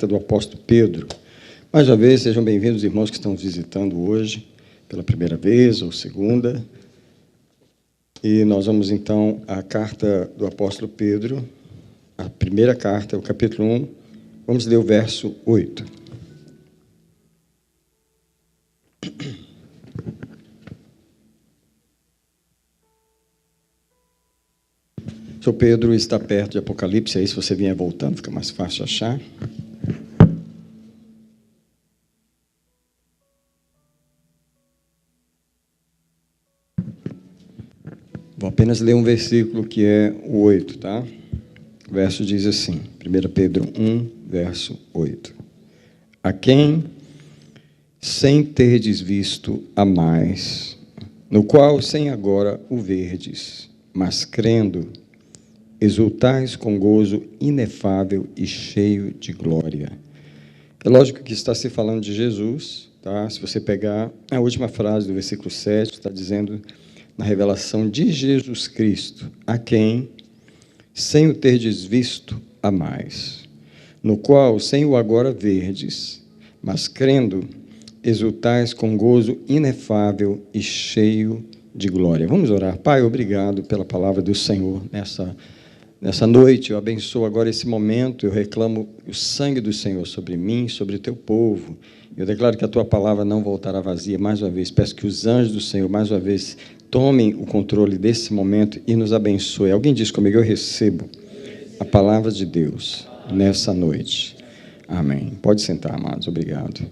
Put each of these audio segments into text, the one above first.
Do apóstolo Pedro. Mais uma vez, sejam bem-vindos os irmãos que estão visitando hoje, pela primeira vez ou segunda. E nós vamos, então, à carta do apóstolo Pedro, a primeira carta, o capítulo 1. Vamos ler o verso 8. O senhor Pedro está perto de Apocalipse, aí se você vier voltando, fica mais fácil de achar. Vou apenas ler um versículo que é o 8, tá? O verso diz assim, 1 Pedro 1, verso 8. A quem, sem terdes visto, amais, no qual sem agora o verdes, mas crendo, exultais com gozo inefável e cheio de glória. É lógico que está se falando de Jesus, tá? Se você pegar a última frase do versículo 7, está dizendo na revelação de Jesus Cristo, a quem, sem o terdes visto, amais, no qual, sem o agora verdes, mas crendo, exultais com gozo inefável e cheio de glória. Vamos orar. Pai, obrigado pela palavra do Senhor nessa noite. Eu abençoo agora esse momento, eu reclamo o sangue do Senhor sobre mim, sobre o teu povo. Eu declaro que a tua palavra não voltará vazia mais uma vez. Peço que os anjos do Senhor, mais uma vez, tomem o controle desse momento e nos abençoe. Alguém diz comigo, eu recebo a palavra de Deus nessa noite. Amém. Pode sentar, amados. Obrigado.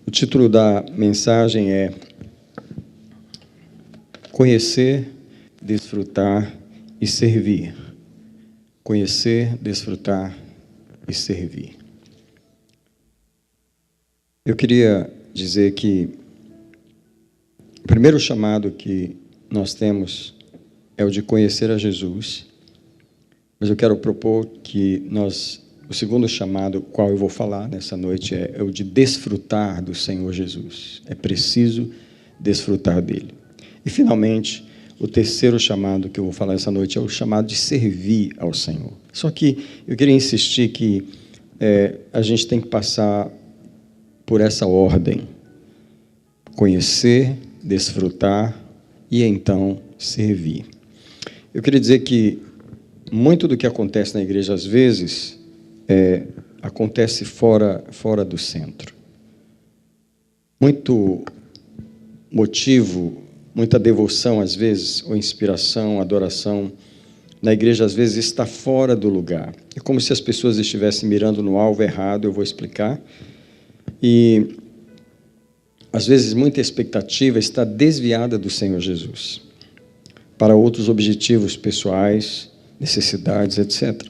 O título da mensagem é Conhecer, Desfrutar e Servir. Conhecer, desfrutar e servir. Eu queria dizer que o primeiro chamado que nós temos é o de conhecer a Jesus, mas eu quero propor que o segundo chamado, qual eu vou falar nessa noite, é o de desfrutar do Senhor Jesus. É preciso desfrutar dele. E, finalmente, o terceiro chamado que eu vou falar essa noite é o chamado de servir ao Senhor. Só que eu queria insistir que a gente tem que passar por essa ordem: conhecer, desfrutar e então servir. Eu queria dizer que muito do que acontece na igreja às vezes acontece fora do centro. Muito motivo, muita devoção às vezes, ou inspiração, adoração na igreja às vezes está fora do lugar. É como se as pessoas estivessem mirando no alvo errado, eu vou explicar. E às vezes, muita expectativa está desviada do Senhor Jesus para outros objetivos pessoais, necessidades, etc.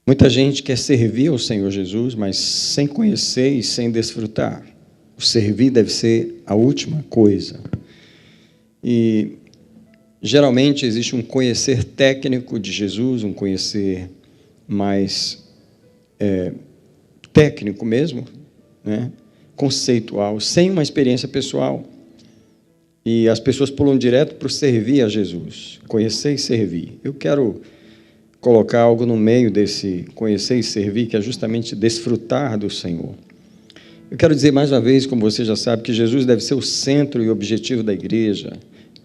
Muita gente quer servir ao Senhor Jesus, mas sem conhecer e sem desfrutar. O servir deve ser a última coisa. E, geralmente, existe um conhecer técnico de Jesus, um conhecer mais técnico mesmo, né? Conceitual, sem uma experiência pessoal. E as pessoas pulam direto para o servir a Jesus, conhecer e servir. Eu quero colocar algo no meio desse conhecer e servir, que é justamente desfrutar do Senhor. Eu quero dizer mais uma vez, como você já sabe, que Jesus deve ser o centro e objetivo da igreja.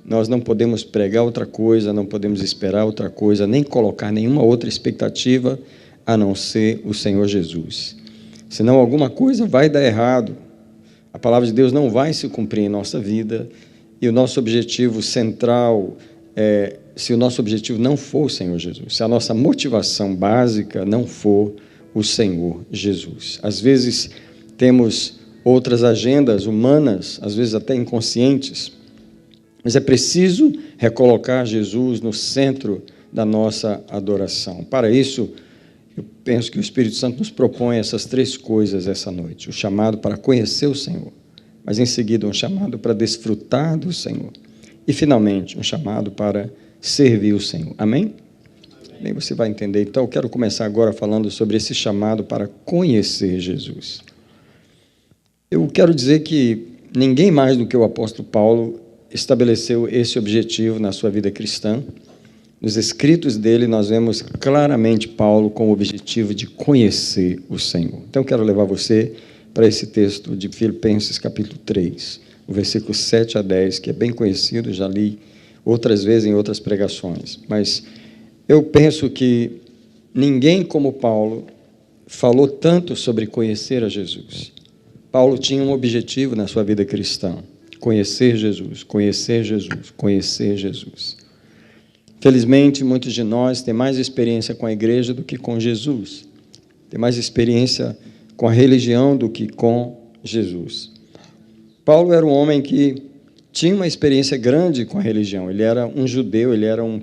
Nós não podemos pregar outra coisa, não podemos esperar outra coisa, nem colocar nenhuma outra expectativa a não ser o Senhor Jesus. Senão alguma coisa vai dar errado. A palavra de Deus não vai se cumprir em nossa vida, e o nosso objetivo central, se o nosso objetivo não for o Senhor Jesus, se a nossa motivação básica não for o Senhor Jesus. Às vezes temos outras agendas humanas, às vezes até inconscientes, mas é preciso recolocar Jesus no centro da nossa adoração. Para isso, eu penso que o Espírito Santo nos propõe essas três coisas essa noite. O chamado para conhecer o Senhor, mas em seguida um chamado para desfrutar do Senhor. E, finalmente, um chamado para servir o Senhor. Amém? Bem, você vai entender. Então, eu quero começar agora falando sobre esse chamado para conhecer Jesus. Eu quero dizer que ninguém mais do que o apóstolo Paulo estabeleceu esse objetivo na sua vida cristã. Nos escritos dele, nós vemos claramente Paulo com o objetivo de conhecer o Senhor. Então, quero levar você para esse texto de Filipenses, capítulo 3, o versículo 7 a 10, que é bem conhecido, já li outras vezes em outras pregações. Mas eu penso que ninguém como Paulo falou tanto sobre conhecer a Jesus. Paulo tinha um objetivo na sua vida cristã: conhecer Jesus, conhecer Jesus, conhecer Jesus. Felizmente, muitos de nós têm mais experiência com a igreja do que com Jesus. Tem mais experiência com a religião do que com Jesus. Paulo era um homem que tinha uma experiência grande com a religião. Ele era um judeu, ele era um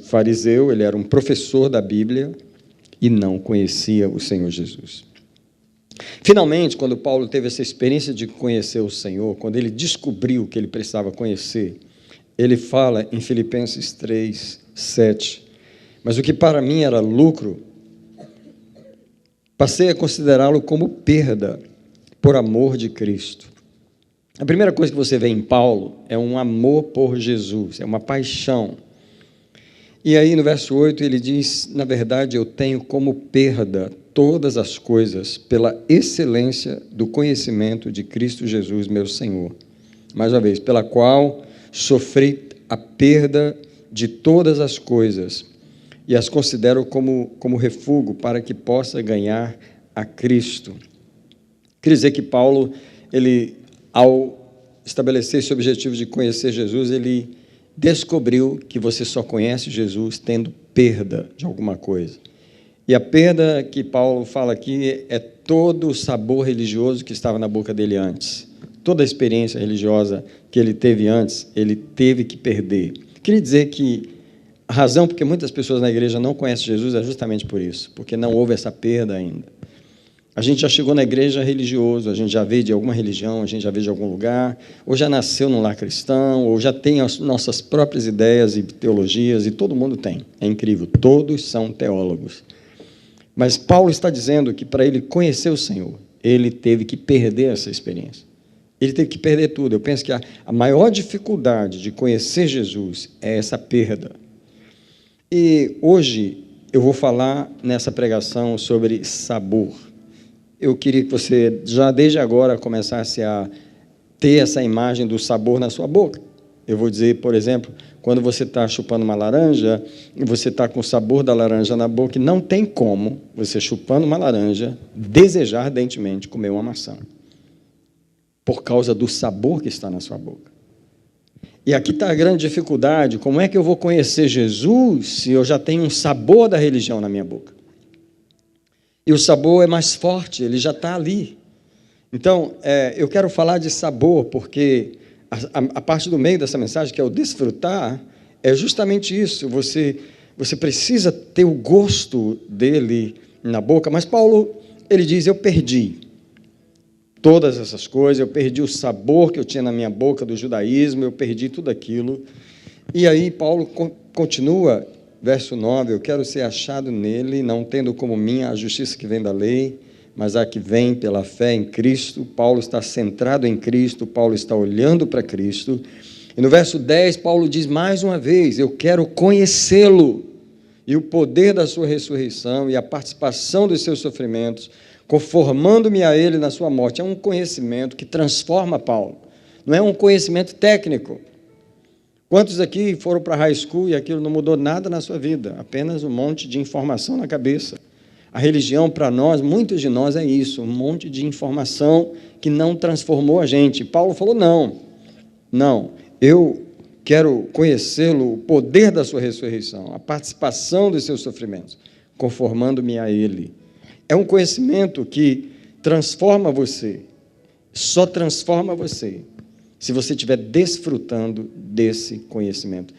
fariseu, ele era um professor da Bíblia e não conhecia o Senhor Jesus. Finalmente, quando Paulo teve essa experiência de conhecer o Senhor, quando ele descobriu que ele precisava conhecer, ele fala em Filipenses 3, 7, mas o que para mim era lucro, passei a considerá-lo como perda, por amor de Cristo. A primeira coisa que você vê em Paulo é um amor por Jesus, é uma paixão. E aí no verso 8 ele diz, na verdade eu tenho como perda todas as coisas pela excelência do conhecimento de Cristo Jesus, meu Senhor. Mais uma vez, pela qual sofri a perda de todas as coisas e as considero como refúgio para que possa ganhar a Cristo. Quer dizer que Paulo, ele, ao estabelecer esse objetivo de conhecer Jesus, ele descobriu que você só conhece Jesus tendo perda de alguma coisa. E a perda que Paulo fala aqui é todo o sabor religioso que estava na boca dele antes. Toda a experiência religiosa que ele teve antes, ele teve que perder. Queria dizer que a razão porque muitas pessoas na igreja não conhecem Jesus é justamente por isso, porque não houve essa perda ainda. A gente já chegou na igreja religioso, a gente já veio de alguma religião, a gente já veio de algum lugar, ou já nasceu num lar cristão, ou já tem as nossas próprias ideias e teologias, e todo mundo tem. É incrível, todos são teólogos. Mas Paulo está dizendo que para ele conhecer o Senhor, ele teve que perder essa experiência. Ele teve que perder tudo. Eu penso que a maior dificuldade de conhecer Jesus é essa perda. E hoje eu vou falar nessa pregação sobre sabor. Eu queria que você, já desde agora, começasse a ter essa imagem do sabor na sua boca. Eu vou dizer, por exemplo, quando você está chupando uma laranja e você está com o sabor da laranja na boca, não tem como você, chupando uma laranja, desejar ardentemente comer uma maçã, por causa do sabor que está na sua boca. E aqui está a grande dificuldade: como é que eu vou conhecer Jesus se eu já tenho um sabor da religião na minha boca? E o sabor é mais forte, ele já está ali. Então, eu quero falar de sabor, porque a parte do meio dessa mensagem, que é o desfrutar, é justamente isso. Você precisa ter o gosto dele na boca. Mas Paulo, ele diz, eu perdi todas essas coisas, eu perdi o sabor que eu tinha na minha boca do judaísmo, eu perdi tudo aquilo. E aí Paulo continua, verso 9, eu quero ser achado nele, não tendo como minha a justiça que vem da lei, mas a que vem pela fé em Cristo. Paulo está centrado em Cristo, Paulo está olhando para Cristo. E no verso 10, Paulo diz mais uma vez, eu quero conhecê-lo, e o poder da sua ressurreição, e a participação dos seus sofrimentos, conformando-me a ele na sua morte. É um conhecimento que transforma Paulo, não é um conhecimento técnico. Quantos aqui foram para a high school e aquilo não mudou nada na sua vida? Apenas um monte de informação na cabeça. A religião, para nós, muitos de nós, é isso, um monte de informação que não transformou a gente. Paulo falou, não, eu quero conhecê-lo, o poder da sua ressurreição, a participação dos seus sofrimentos, conformando-me a ele. É um conhecimento que transforma você, só transforma você, se você estiver desfrutando desse conhecimento.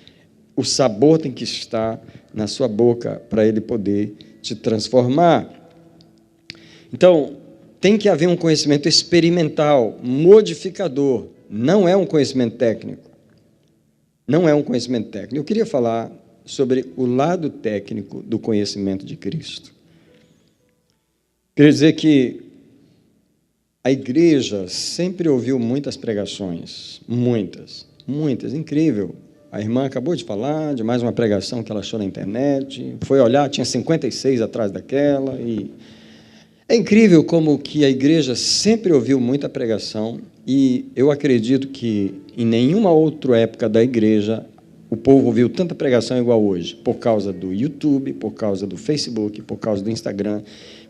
O sabor tem que estar na sua boca para ele poder te transformar. Então, tem que haver um conhecimento experimental, modificador, não é um conhecimento técnico. Não é um conhecimento técnico. Eu queria falar sobre o lado técnico do conhecimento de Cristo. Quer dizer que a igreja sempre ouviu muitas pregações, muitas, incrível. A irmã acabou de falar de mais uma pregação que ela achou na internet, foi olhar, tinha 56 atrás daquela, e é incrível como que a igreja sempre ouviu muita pregação, e eu acredito que em nenhuma outra época da igreja o povo ouviu tanta pregação igual hoje, por causa do YouTube, por causa do Facebook, por causa do Instagram,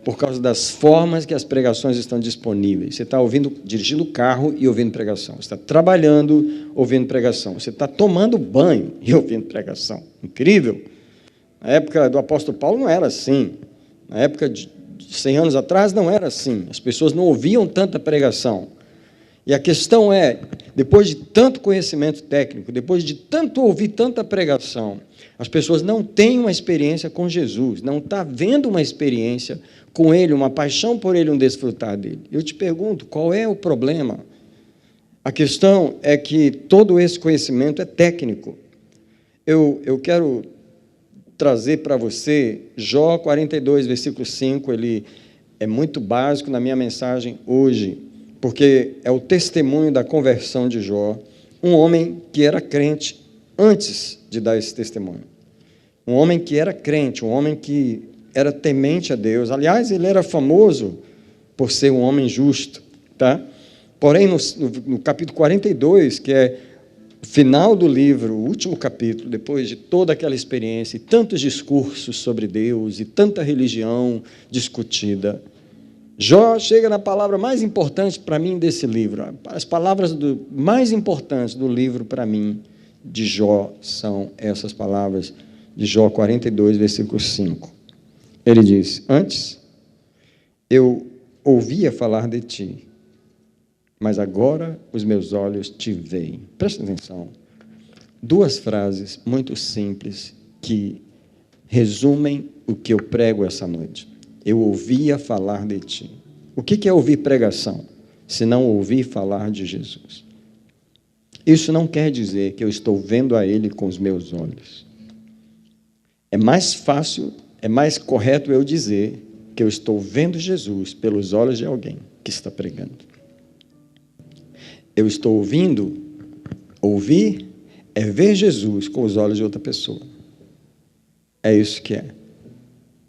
por causa das formas que as pregações estão disponíveis. Você está dirigindo o carro e ouvindo pregação. Você está trabalhando, ouvindo pregação. Você está tomando banho e ouvindo pregação. Incrível. Na época do apóstolo Paulo não era assim. Na época de 100 anos atrás não era assim. As pessoas não ouviam tanta pregação. E a questão é, depois de tanto conhecimento técnico, depois de tanto ouvir tanta pregação, as pessoas não têm uma experiência com Jesus, não estão vendo uma experiência com Ele, uma paixão por Ele, um desfrutar dEle. Eu te pergunto, qual é o problema? A questão é que todo esse conhecimento é técnico. Eu quero trazer para você Jó 42, versículo 5, ele é muito básico na minha mensagem hoje, porque é o testemunho da conversão de Jó, um homem que era crente antes de dar esse testemunho. Um homem que era crente, um homem que era temente a Deus. Aliás, ele era famoso por ser um homem justo, tá? Porém, no capítulo 42, que é o final do livro, o último capítulo, depois de toda aquela experiência e tantos discursos sobre Deus e tanta religião discutida, Jó chega na palavra mais importante para mim desse livro. As palavras mais importantes do livro para mim de Jó são essas palavras de Jó 42, versículo 5. Ele diz: antes eu ouvia falar de ti, mas agora os meus olhos te veem. Presta atenção. Duas frases muito simples que resumem o que eu prego essa noite. Eu ouvia falar de ti. O que é ouvir pregação, se não ouvir falar de Jesus? Isso não quer dizer que eu estou vendo a Ele com os meus olhos. É mais fácil, é mais correto eu dizer que eu estou vendo Jesus pelos olhos de alguém que está pregando. Eu estou ouvindo, ouvir é ver Jesus com os olhos de outra pessoa. É isso que é.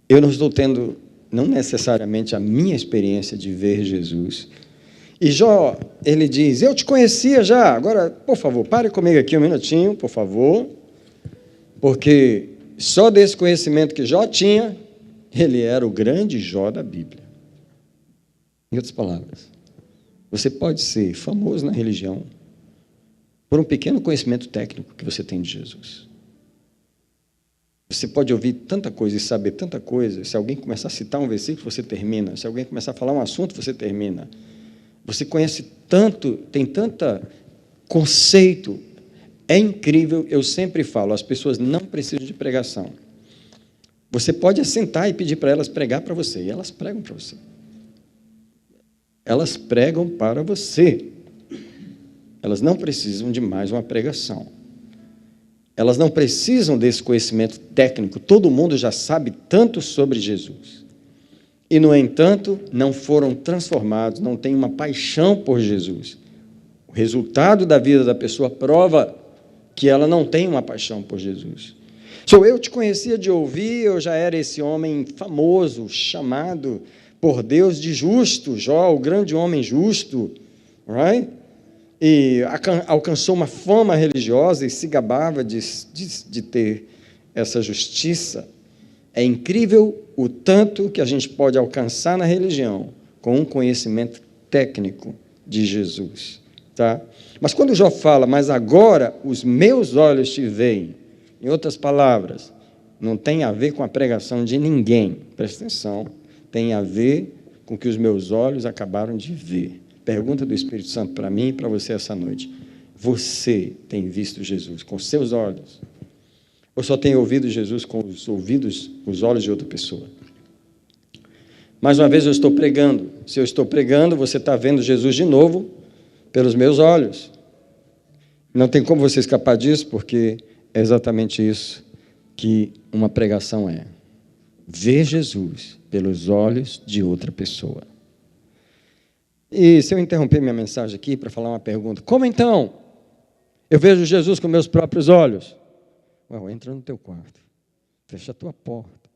Eu não estou tendo, não necessariamente a minha experiência de ver Jesus. E Jó, ele diz: eu te conhecia já, agora, por favor, pare comigo aqui um minutinho, por favor, porque só desse conhecimento que Jó tinha, ele era o grande Jó da Bíblia. Em outras palavras, você pode ser famoso na religião por um pequeno conhecimento técnico que você tem de Jesus. Você pode ouvir tanta coisa e saber tanta coisa. Se alguém começar a citar um versículo, você termina. Se alguém começar a falar um assunto, você termina. Você conhece tanto, tem tanto conceito. É incrível, eu sempre falo, as pessoas não precisam de pregação. Você pode assentar e pedir para elas pregar para você, e elas pregam para você. Elas pregam para você. Elas não precisam de mais uma pregação. Elas não precisam desse conhecimento técnico. Todo mundo já sabe tanto sobre Jesus. E, no entanto, não foram transformados, não têm uma paixão por Jesus. O resultado da vida da pessoa prova que ela não tem uma paixão por Jesus. Eu te conhecia de ouvir, eu já era esse homem famoso, chamado por Deus de justo, Jó, o grande homem justo, right? E alcançou uma fama religiosa e se gabava de ter essa justiça. É incrível o tanto que a gente pode alcançar na religião com um conhecimento técnico de Jesus, tá? Mas quando Jó fala, mas agora os meus olhos te veem, em outras palavras, não tem a ver com a pregação de ninguém, presta atenção, tem a ver com o que os meus olhos acabaram de ver. Pergunta do Espírito Santo para mim e para você essa noite: você tem visto Jesus com seus olhos? Ou só tem ouvido Jesus com os ouvidos, os olhos de outra pessoa? Mais uma vez eu estou pregando. Se eu estou pregando, você está vendo Jesus de novo pelos meus olhos. Não tem como você escapar disso, porque é exatamente isso que uma pregação é. Ver Jesus pelos olhos de outra pessoa. E se eu interromper minha mensagem aqui para falar uma pergunta, como então Eu vejo Jesus com meus próprios olhos. Well, entra no teu quarto, fecha a tua porta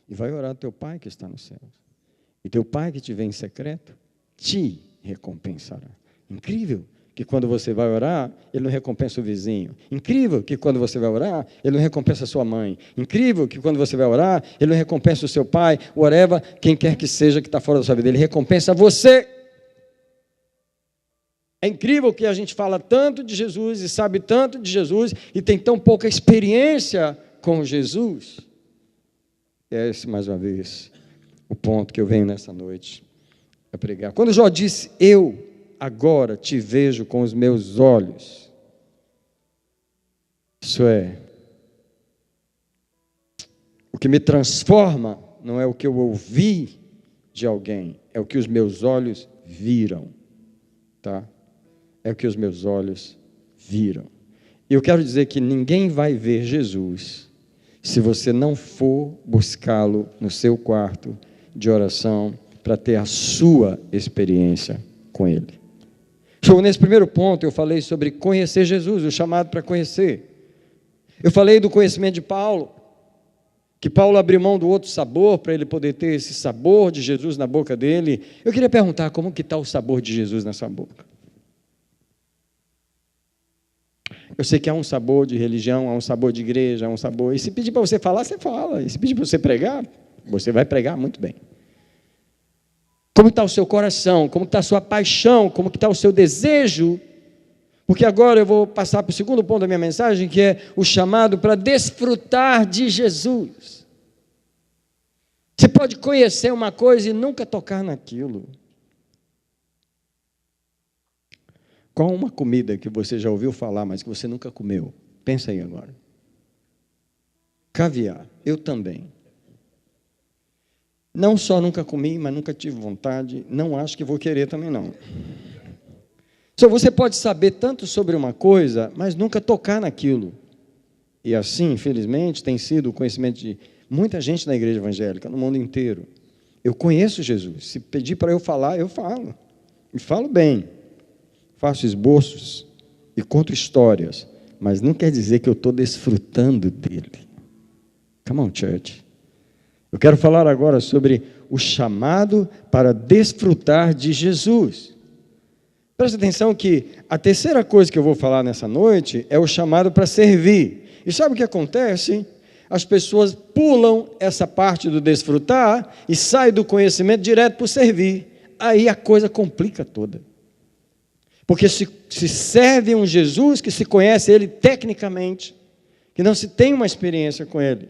e vai orar ao teu Pai que está nos céus. E teu Pai que te vê em secreto, te recompensará. Incrível que quando você vai orar, Ele não recompensa o vizinho. Incrível que quando você vai orar, Ele não recompensa a sua mãe. Incrível que quando você vai orar, Ele não recompensa o seu pai, whatever, quem quer que seja que está fora da sua vida. Ele recompensa você. É incrível que a gente fala tanto de Jesus e sabe tanto de Jesus e tem tão pouca experiência com Jesus. É esse, mais uma vez, o ponto que eu venho nessa noite a pregar. Quando Jó disse, eu agora te vejo com os meus olhos, isso é, o que me transforma não é o que eu ouvi de alguém, é o que os meus olhos viram, tá? É o que os meus olhos viram. E eu quero dizer que ninguém vai ver Jesus se você não for buscá-lo no seu quarto de oração para ter a sua experiência com Ele. Então, nesse primeiro ponto, eu falei sobre conhecer Jesus, o chamado para conhecer. Eu falei do conhecimento de Paulo, que Paulo abriu mão do outro sabor para ele poder ter esse sabor de Jesus na boca dele. Eu queria perguntar, como que está o sabor de Jesus na sua boca? Eu sei que há um sabor de religião, há um sabor de igreja, há um sabor... E se pedir para você falar, você fala. E se pedir para você pregar, você vai pregar muito bem. Como está o seu coração? Como está a sua paixão? Como está o seu desejo? Porque agora eu vou passar para o segundo ponto da minha mensagem, que é o chamado para desfrutar de Jesus. Você pode conhecer uma coisa e nunca tocar naquilo. Qual uma comida que você já ouviu falar, mas que você nunca comeu? Pensa aí agora. Caviar. Eu também. Não só nunca comi, mas nunca tive vontade. Não acho que vou querer também, não. Só você pode saber tanto sobre uma coisa, mas nunca tocar naquilo. E assim, infelizmente, tem sido o conhecimento de muita gente na igreja evangélica, no mundo inteiro. Eu conheço Jesus. Se pedir para eu falar, eu falo. E falo bem. Faço esboços e conto histórias, mas não quer dizer que eu estou desfrutando dele. Come on, church. Eu quero falar agora sobre o chamado para desfrutar de Jesus. Presta atenção que a terceira coisa que eu vou falar nessa noite é o chamado para servir. E sabe o que acontece? As pessoas pulam essa parte do desfrutar e saem do conhecimento direto para o servir. Aí a coisa complica toda. Porque se serve um Jesus que se conhece Ele tecnicamente, que não se tem uma experiência com Ele.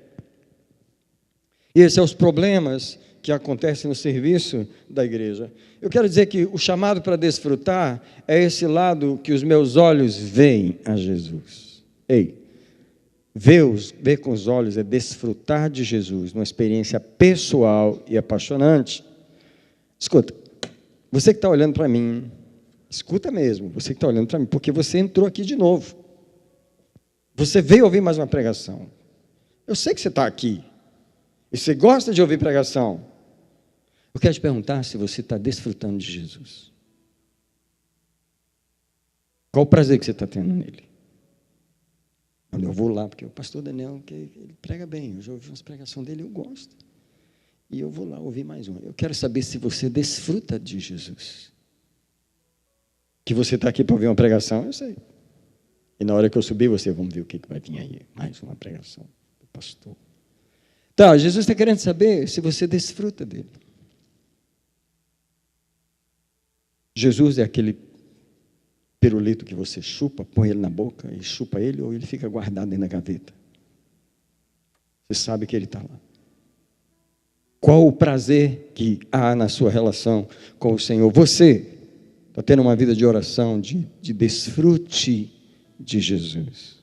E esses são os problemas que acontecem no serviço da igreja. Eu quero dizer que o chamado para desfrutar é esse lado que os meus olhos veem a Jesus. Ei, ver com os olhos é desfrutar de Jesus, numa experiência pessoal e apaixonante. Escuta, você que está olhando para mim, escuta mesmo, você que está olhando para mim, porque você entrou aqui de novo. Você veio ouvir mais uma pregação. Eu sei que você está aqui. E você gosta de ouvir pregação. Eu quero te perguntar se você está desfrutando de Jesus. Qual o prazer que você está tendo nele? Eu vou lá, porque o pastor Daniel, ele prega bem. Eu já ouvi umas pregações dele, eu gosto. E eu vou lá ouvir mais uma. Eu quero saber se você desfruta de Jesus. Que você está aqui para ouvir uma pregação, eu sei. E na hora que eu subir, vamos ver o que vai vir aí. Mais uma pregação do pastor. Tá, Jesus está querendo saber se você desfruta dele. Jesus é aquele pirulito que você chupa, põe ele na boca e chupa ele, ou ele fica guardado dentro da gaveta? Você sabe que ele está lá. Qual o prazer que há na sua relação com o Senhor? Você está tendo uma vida de oração, de desfrute de Jesus.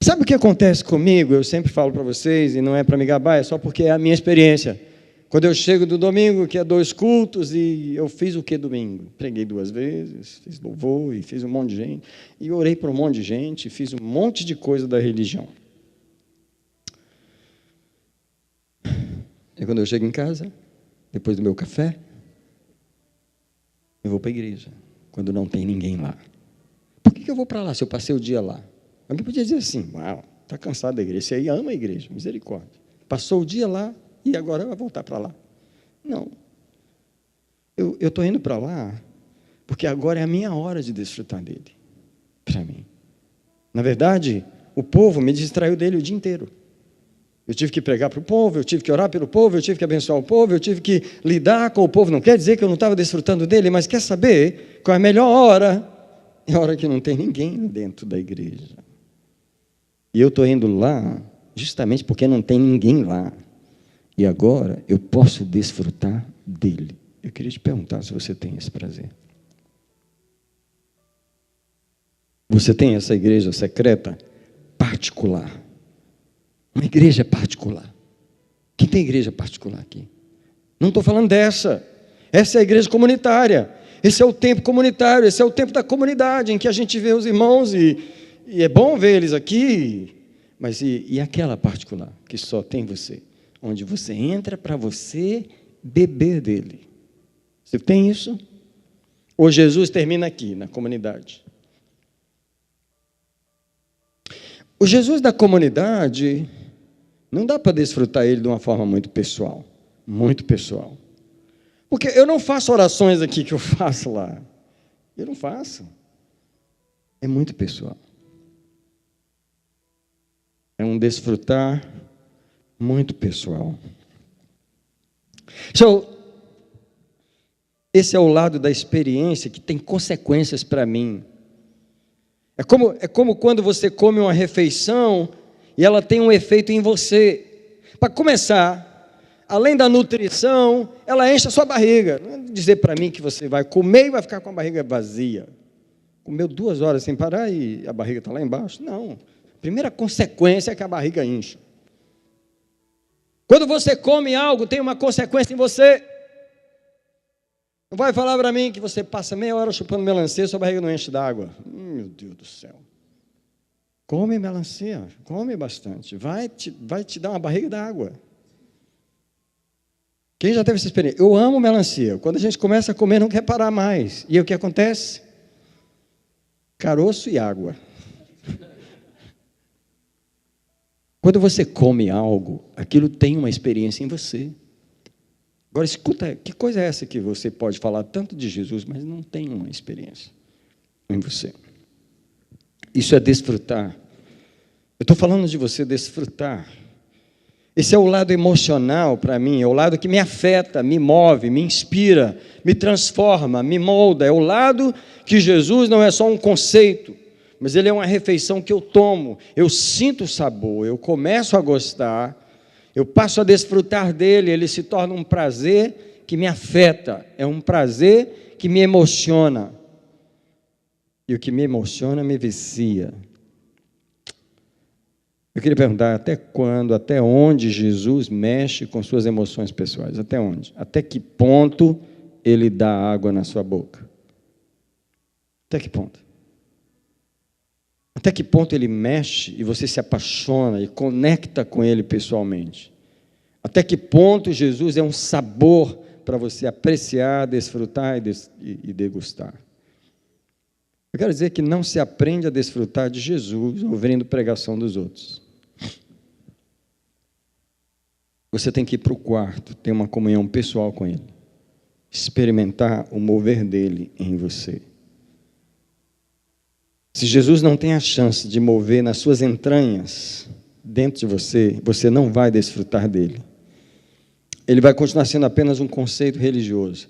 Sabe o que acontece comigo? Eu sempre falo para vocês, e não é para me gabar, é só porque é a minha experiência. Quando eu chego do domingo, que é 2 cultos, e eu fiz o que domingo? Preguei 2 vezes, fiz louvor, e fiz um monte de gente, e orei para um monte de gente, fiz um monte de coisa da religião. E quando eu chego em casa, depois do meu café, eu vou para a igreja. quando não tem ninguém lá. Por que eu vou para lá se eu passei o dia lá? Alguém podia dizer assim, uau, está cansado da igreja, você aí ama a igreja, misericórdia. Passou o dia lá e agora vai voltar para lá. Não. Eu estou indo para lá porque agora é a minha hora de desfrutar dele, para mim. Na verdade, o povo me distraiu dele o dia inteiro. Eu tive que pregar para o povo, eu tive que orar pelo povo, eu tive que abençoar o povo, eu tive que lidar com o povo. Não quer dizer que eu não estava desfrutando dele, mas quer saber qual é a melhor hora? É a hora que não tem ninguém dentro da igreja. E eu estou indo lá justamente porque não tem ninguém lá. E agora eu posso desfrutar dele. Eu queria te perguntar se você tem esse prazer. Você tem essa igreja secreta particular? Uma igreja particular. Quem tem igreja particular aqui? Não estou falando dessa. Essa é a igreja comunitária. Esse é o tempo comunitário, esse é o tempo da comunidade, em que a gente vê os irmãos e é bom ver eles aqui. Mas e aquela particular, que só tem você? Onde você entra para você beber dele. Você tem isso? Ou Jesus termina aqui, na comunidade? O Jesus da comunidade, não dá para desfrutar ele de uma forma muito pessoal. Muito pessoal. Porque eu não faço orações aqui que eu faço lá. Eu não faço. É muito pessoal. É um desfrutar muito pessoal. Esse é o lado da experiência que tem consequências para mim. É como quando você come uma refeição e ela tem um efeito em você. Para começar, além da nutrição, ela enche a sua barriga. Não é dizer para mim que você vai comer e vai ficar com a barriga vazia. Comeu 2 horas sem parar e a barriga está lá embaixo? Não. A primeira consequência é que a barriga incha. Quando você come algo, tem uma consequência em você. Não vai falar para mim que você passa meia hora chupando melancia e sua barriga não enche d'água. Meu Deus do céu. Come melancia, come bastante. Vai te dar uma barriga d'água. Quem já teve essa experiência? Eu amo melancia. Quando a gente começa a comer, não quer parar mais. E aí o que acontece? Caroço e água. Quando você come algo, aquilo tem uma experiência em você. Agora, escuta, que coisa é essa que você pode falar tanto de Jesus, mas não tem uma experiência em você? Isso é desfrutar. Eu estou falando de você desfrutar. Esse é o lado emocional para mim, é o lado que me afeta, me move, me inspira, me transforma, me molda. É o lado que Jesus não é só um conceito, mas ele é uma refeição que eu tomo, eu sinto o sabor, eu começo a gostar, eu passo a desfrutar dele, ele se torna um prazer que me afeta, é um prazer que me emociona. E o que me emociona me vicia. Eu queria perguntar, até quando, até onde Jesus mexe com suas emoções pessoais? Até onde? Até que ponto ele dá água na sua boca? Até que ponto? Até que ponto ele mexe e você se apaixona e conecta com ele pessoalmente? Até que ponto Jesus é um sabor para você apreciar, desfrutar e degustar? Eu quero dizer que não se aprende a desfrutar de Jesus ouvindo pregação dos outros. Você tem que ir para o quarto, ter uma comunhão pessoal com Ele, experimentar o mover dEle em você. Se Jesus não tem a chance de mover nas suas entranhas, dentro de você, você não vai desfrutar dEle. Ele vai continuar sendo apenas um conceito religioso.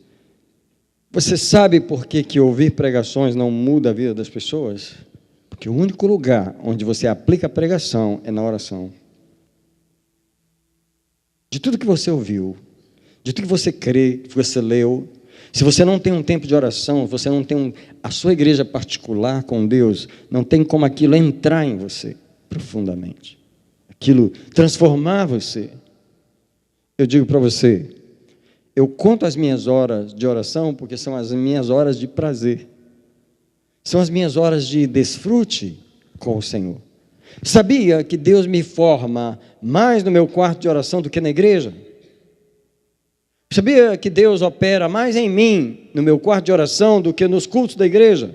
Você sabe por que ouvir pregações não muda a vida das pessoas? Porque o único lugar onde você aplica a pregação é na oração. De tudo que você ouviu, de tudo que você crê, que você leu, se você não tem um tempo de oração, você não tem a sua igreja particular com Deus, não tem como aquilo entrar em você profundamente. Aquilo transformar você. Eu digo para você, eu conto as minhas horas de oração porque são as minhas horas de prazer. São as minhas horas de desfrute com o Senhor. Sabia que Deus me forma mais no meu quarto de oração do que na igreja? Sabia que Deus opera mais em mim, no meu quarto de oração, do que nos cultos da igreja?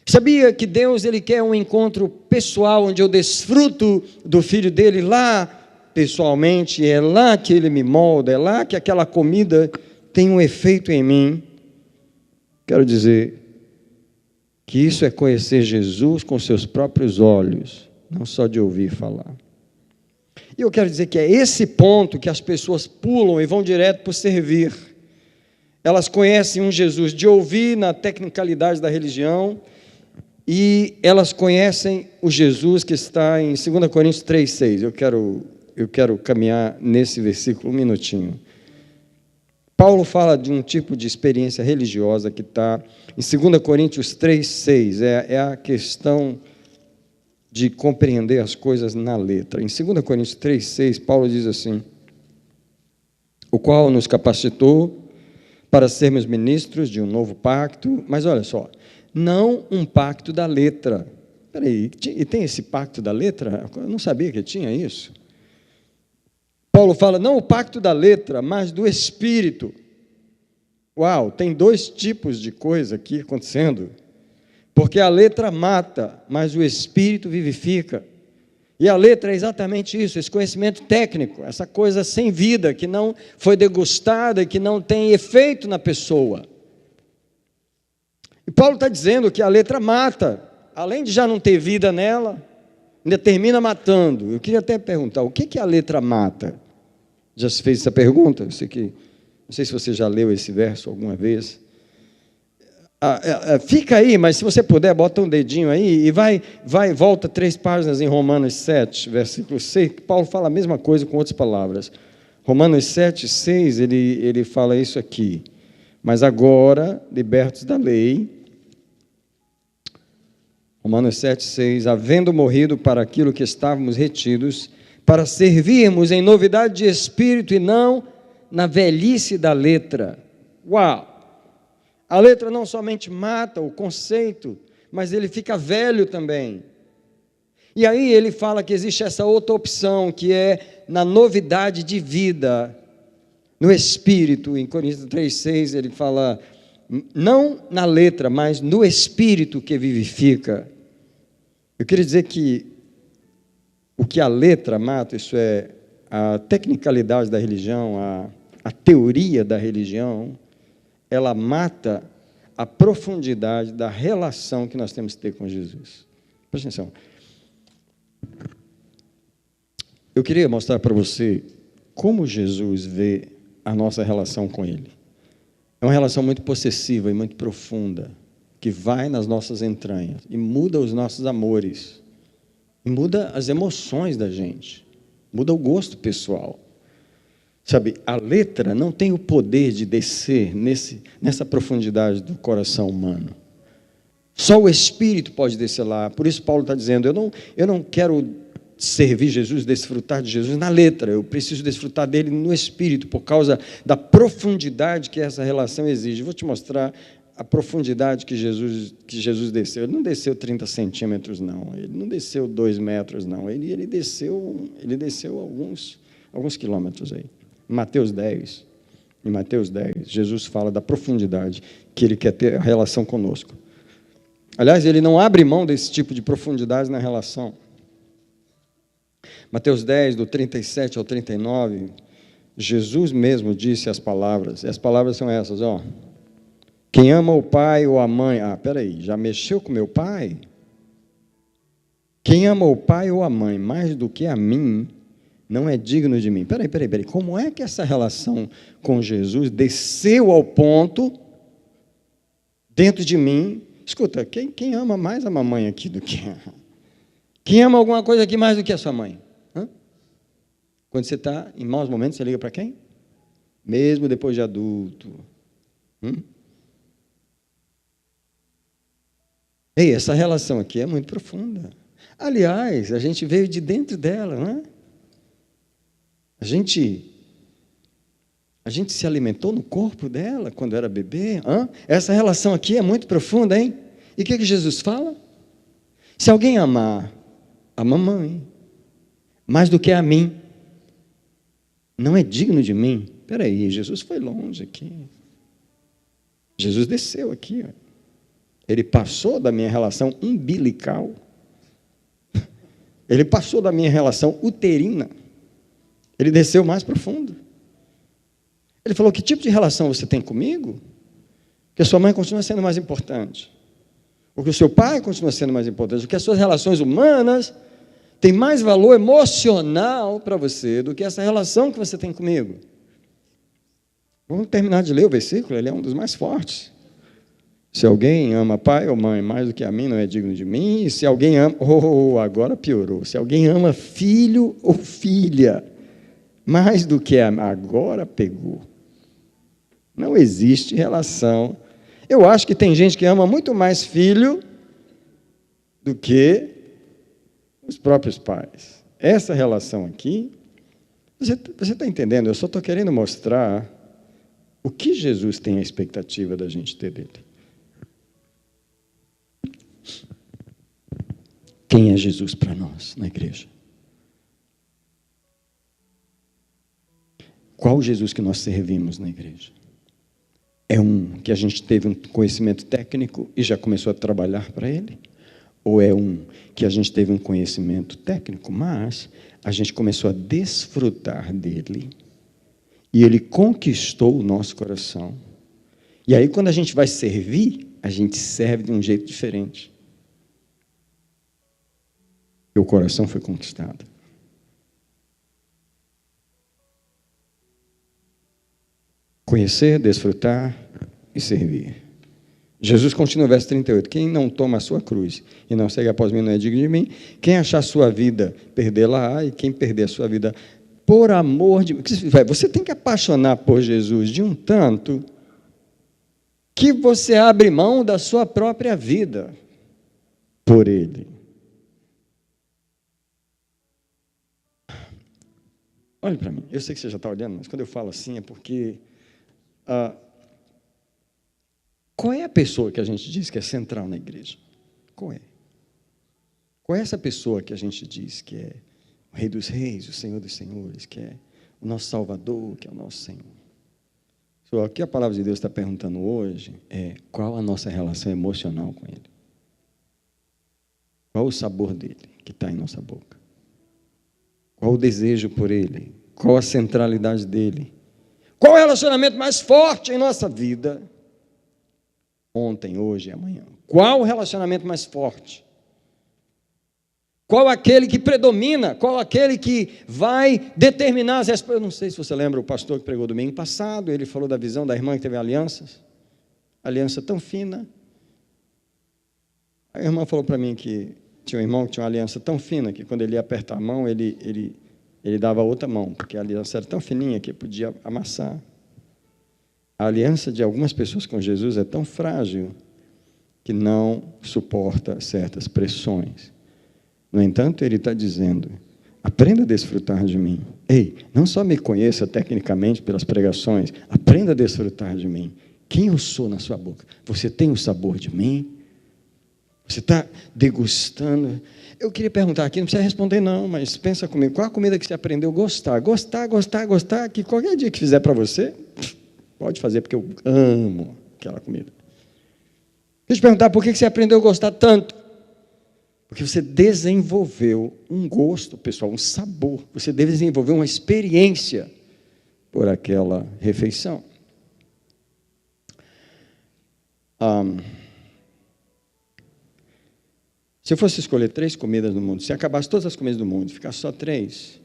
Sabia que Deus, Ele quer um encontro pessoal, onde eu desfruto do Filho dEle lá pessoalmente, é lá que Ele me molda, é lá que aquela comida tem um efeito em mim. Quero dizer que isso é conhecer Jesus com seus próprios olhos, não só de ouvir falar. E eu quero dizer que é esse ponto que as pessoas pulam e vão direto para o servir. Elas conhecem um Jesus de ouvir na tecnicalidade da religião, e elas conhecem o Jesus que está em 2 Coríntios 3,6. Eu quero caminhar nesse versículo um minutinho. Paulo fala de um tipo de experiência religiosa que está em 2 Coríntios 3,6. É a questão de compreender as coisas na letra. Em 2 Coríntios 3,6, Paulo diz assim: o qual nos capacitou para sermos ministros de um novo pacto, mas olha só, não um pacto da letra. Espera aí, e tem esse pacto da letra? Eu não sabia que tinha isso. Paulo fala, não o pacto da letra, mas do Espírito. Uau, tem dois tipos de coisa aqui acontecendo. Porque a letra mata, mas o Espírito vivifica. E a letra é exatamente isso, esse conhecimento técnico, essa coisa sem vida, que não foi degustada e que não tem efeito na pessoa. E Paulo está dizendo que a letra mata, além de já não ter vida nela, ainda termina matando. Eu queria até perguntar, o que a letra mata? Já se fez essa pergunta? Não sei se você já leu esse verso alguma vez. Fica aí, mas se você puder, bota um dedinho aí e volta 3 páginas em Romanos 7, versículo 6, que Paulo fala a mesma coisa com outras palavras. Romanos 7, 6, ele fala isso aqui. Mas agora, libertos da lei, Romanos 7, 6, havendo morrido para aquilo que estávamos retidos, para servirmos em novidade de espírito e não na velhice da letra. Uau! A letra não somente mata o conceito, mas ele fica velho também. E aí ele fala que existe essa outra opção, que é na novidade de vida, no Espírito. Em Coríntios 3,6 ele fala, não na letra, mas no Espírito que vivifica. Eu queria dizer que o que a letra mata, isso é a tecnicalidade da religião, a teoria da religião, ela mata a profundidade da relação que nós temos que ter com Jesus. Presta atenção. Eu queria mostrar para você como Jesus vê a nossa relação com Ele. É uma relação muito possessiva e muito profunda, que vai nas nossas entranhas e muda os nossos amores, e muda as emoções da gente, muda o gosto pessoal. Sabe, a letra não tem o poder de descer nessa profundidade do coração humano. Só o Espírito pode descer lá. Por isso Paulo está dizendo, eu não quero servir Jesus, desfrutar de Jesus na letra, eu preciso desfrutar dele no Espírito, por causa da profundidade que essa relação exige. Vou te mostrar a profundidade que Jesus desceu. Ele não desceu 30 centímetros, não. Ele não desceu 2 metros, não. Ele desceu alguns quilômetros aí. Em Mateus 10, Jesus fala da profundidade que Ele quer ter a relação conosco. Aliás, Ele não abre mão desse tipo de profundidade na relação. Mateus 10, do 37 ao 39, Jesus mesmo disse as palavras, e as palavras são essas, ó. Quem ama o pai ou a mãe... peraí, já mexeu com meu pai? Quem ama o pai ou a mãe mais do que a mim, não é digno de mim. Peraí, como é que essa relação com Jesus desceu ao ponto, dentro de mim... Escuta, quem ama mais a mamãe aqui do que... Quem ama alguma coisa aqui mais do que a sua mãe? Quando você está em maus momentos, você liga para quem? Mesmo depois de adulto. Ei, essa relação aqui é muito profunda. Aliás, a gente veio de dentro dela, não é? A gente se alimentou no corpo dela quando era bebê. Essa relação aqui é muito profunda, hein? E o que Jesus fala? Se alguém amar a mamãe mais do que a mim, não é digno de mim. Espera aí, Jesus foi longe aqui. Jesus desceu aqui. Ó. Ele passou da minha relação umbilical. Ele passou da minha relação uterina. Ele desceu mais profundo. Ele falou, que tipo de relação você tem comigo? Que a sua mãe continua sendo mais importante. Ou que o seu pai continua sendo mais importante. Ou que as suas relações humanas têm mais valor emocional para você do que essa relação que você tem comigo. Vamos terminar de ler o versículo, ele é um dos mais fortes. Se alguém ama pai ou mãe mais do que a mim, não é digno de mim. E se alguém ama... agora piorou. Se alguém ama filho ou filha mais do que a... Agora pegou. Não existe relação. Eu acho que tem gente que ama muito mais filho do que os próprios pais. Essa relação aqui, você está entendendo? Eu só estou querendo mostrar o que Jesus tem a expectativa da gente ter dele. Quem é Jesus para nós na igreja? Qual Jesus que nós servimos na igreja? É um que a gente teve um conhecimento técnico e já começou a trabalhar para ele? Ou é um que a gente teve um conhecimento técnico, mas a gente começou a desfrutar dele e ele conquistou o nosso coração? E aí, quando a gente vai servir, a gente serve de um jeito diferente. E o coração foi conquistado. Conhecer, desfrutar e servir. Jesus continua, verso 38. Quem não toma a sua cruz e não segue após mim não é digno de mim. Quem achar a sua vida, perdê-la-á. E quem perder a sua vida por amor de mim. Você tem que apaixonar por Jesus de um tanto que você abre mão da sua própria vida por Ele. Olhe para mim, eu sei que você já está olhando, mas quando eu falo assim é porque... qual é a pessoa que a gente diz que é central na igreja? Qual é? Qual é essa pessoa que a gente diz que é o Rei dos Reis, o Senhor dos Senhores, que é o nosso Salvador, que é o nosso Senhor? O que a palavra de Deus está perguntando hoje é qual a nossa relação emocional com Ele? Qual o sabor dele que está em nossa boca? Qual o desejo por Ele? Qual a centralidade dele? Qual o relacionamento mais forte em nossa vida? Ontem, hoje e amanhã. Qual o relacionamento mais forte? Qual aquele que predomina? Qual aquele que vai determinar as respostas? Eu não sei se você lembra o pastor que pregou domingo passado, ele falou da visão da irmã que teve alianças. Aliança tão fina. A irmã falou para mim que tinha um irmão que tinha uma aliança tão fina que quando ele ia apertar a mão, ele dava outra mão, porque a aliança era tão fininha que podia amassar. A aliança de algumas pessoas com Jesus é tão frágil que não suporta certas pressões. No entanto, ele está dizendo, aprenda a desfrutar de mim. Ei, não só me conheça tecnicamente pelas pregações, aprenda a desfrutar de mim. Quem eu sou na sua boca? Você tem o sabor de mim? Você está degustando? Eu queria perguntar aqui, não precisa responder não, mas pensa comigo, qual a comida que você aprendeu a gostar? Gostar, que qualquer dia que fizer para você, pode fazer, porque eu amo aquela comida. Deixa eu te perguntar, por que você aprendeu a gostar tanto? Porque você desenvolveu um gosto, pessoal, um sabor. Você desenvolveu uma experiência por aquela refeição. Se eu fosse escolher 3 comidas no mundo, se acabasse todas as comidas do mundo, ficasse só 3,